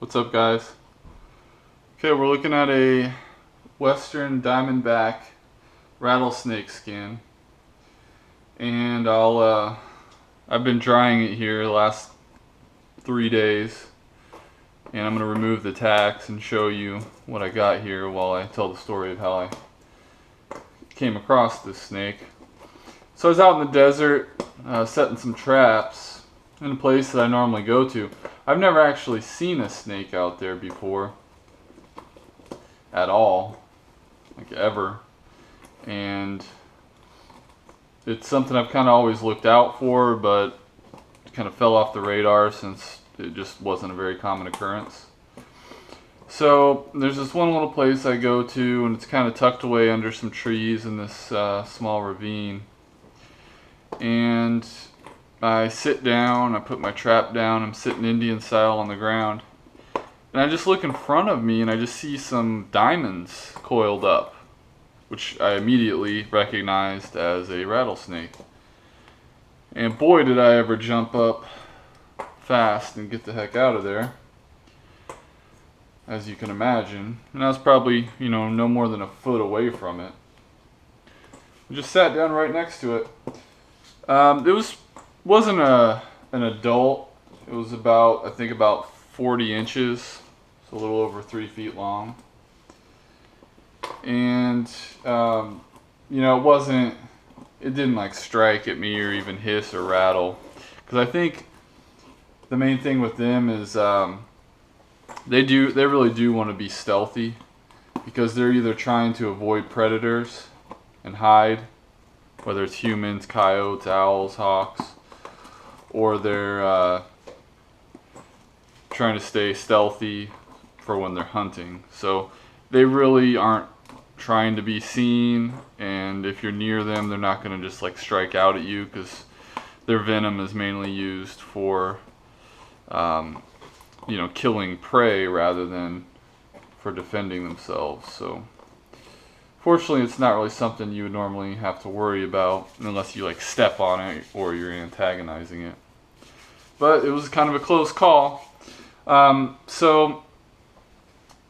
What's up, guys? Okay, we're looking at a Western Diamondback Rattlesnake skin, and I've been drying it here the last 3 days, and I'm gonna remove the tacks and show you what I got here while I tell the story of how I came across this snake. So I was out in the desert setting some traps in a place that I normally go to. I've never actually seen a snake out there before at all, like ever, and it's something I've kind of always looked out for, but it kind of fell off the radar since it just wasn't a very common occurrence. So there's this one little place I go to, and it's kind of tucked away under some trees in this small ravine, and I sit down, I put my trap down, I'm sitting Indian style on the ground, and I just look in front of me and I just see some diamonds coiled up, which I immediately recognized as a rattlesnake. And boy, did I ever jump up fast and get the heck out of there, as you can imagine. And I was probably, no more than a foot away from it. I just sat down right next to it. It wasn't an adult. It was about, I think, about 40 inches, so a little over 3 feet long. And it didn't like strike at me or even hiss or rattle, because I think the main thing with them is they really do want to be stealthy, because they're either trying to avoid predators and hide, whether it's humans, coyotes, owls, hawks, or they're trying to stay stealthy for when they're hunting. So they really aren't trying to be seen, and if you're near them, they're not going to just like strike out at you, because their venom is mainly used for killing prey rather than for defending themselves. So fortunately, it's not really something you would normally have to worry about unless you like step on it or you're antagonizing it. But it was kind of a close call. So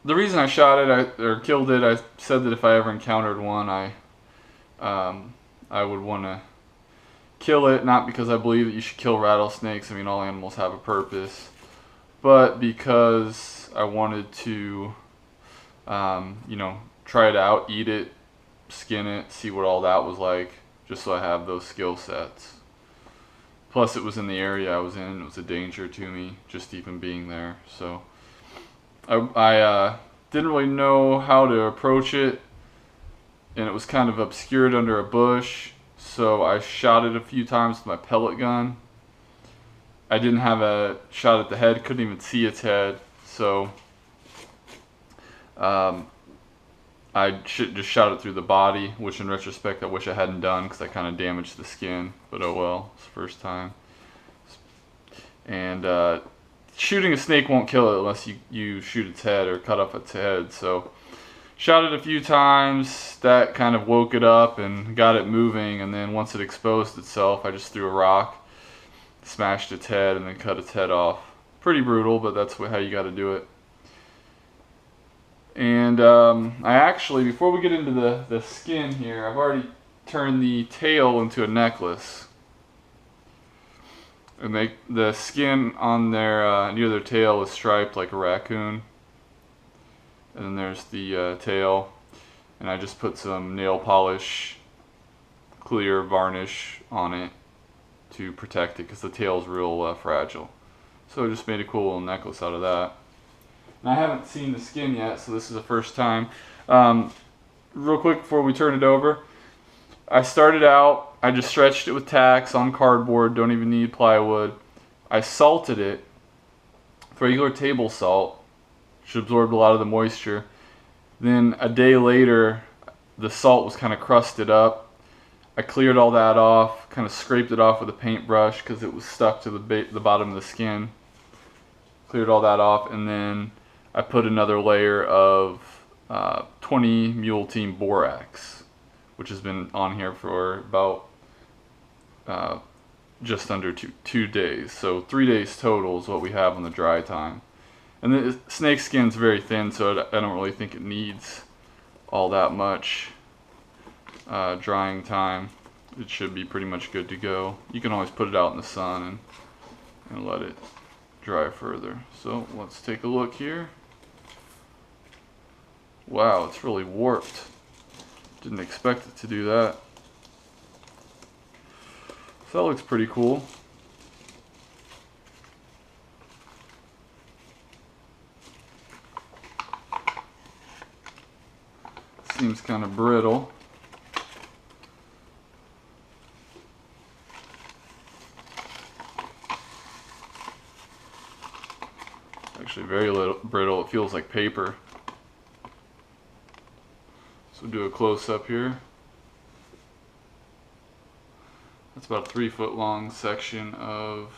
the reason I shot it or killed it, I said that if I ever encountered one, I would want to kill it, not because I believe that you should kill rattlesnakes. I mean, all animals have a purpose, but because I wanted to, try it out, eat it, skin it, see what all that was like, just so I have those skill sets. Plus, it was in the area I was in. It was a danger to me just even being there. So I didn't really know how to approach it, and it was kind of obscured under a bush, so I shot it a few times with my pellet gun. I didn't have a shot at the head, couldn't even see its head, so I just shot it through the body, which in retrospect I wish I hadn't done, because I kind of damaged the skin, but oh well, it's the first time. And shooting a snake won't kill it unless you shoot its head or cut off its head. So shot it a few times, that kind of woke it up and got it moving, and then once it exposed itself, I just threw a rock, smashed its head, and then cut its head off. Pretty brutal, but that's how you got to do it. And I actually, before we get into the skin here, I've already turned the tail into a necklace. And the skin on their near their tail is striped like a raccoon. And then there's the tail, and I just put some nail polish, clear varnish on it to protect it, because the tail is real fragile. So I just made a cool little necklace out of that. And I haven't seen the skin yet, so this is the first time. Real quick before we turn it over, I started out, I just stretched it with tacks on cardboard, don't even need plywood. I salted it with regular table salt, which absorbed a lot of the moisture. Then a day later, the salt was kind of crusted up. I cleared all that off, kind of scraped it off with a paintbrush because it was stuck to the bottom of the skin. Cleared all that off, and then I put another layer of 20 Mule Team Borax, which has been on here for about just under two days. So 3 days total is what we have on the dry time. And the snake skin's very thin, so I don't really think it needs all that much drying time. It should be pretty much good to go. You can always put it out in the sun and let it dry further. So let's take a look here. Wow, it's really warped. Didn't expect it to do that. So that looks pretty cool. Seems kind of brittle. Actually very little brittle. It feels like paper. So do a close-up here. That's about a 3-foot long section of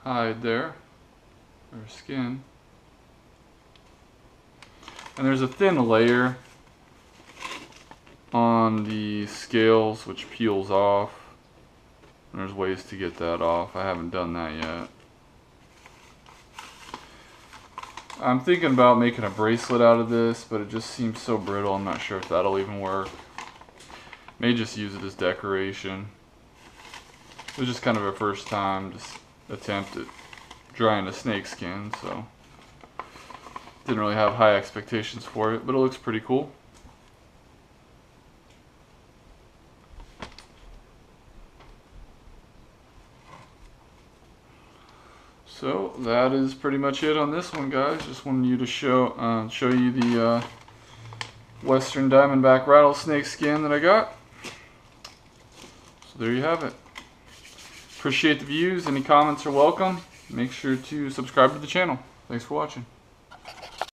hide there, or skin. And there's a thin layer on the scales which peels off. And there's ways to get that off. I haven't done that yet. I'm thinking about making a bracelet out of this, but it just seems so brittle. I'm not sure if that'll even work. May just use it as decoration. It was just kind of a first time just attempt at drying a snake skin, so didn't really have high expectations for it, but it looks pretty cool. So that is pretty much it on this one, guys. Just wanted you to show you the Western Diamondback Rattlesnake skin that I got. So there you have it. Appreciate the views. Any comments are welcome. Make sure to subscribe to the channel. Thanks for watching.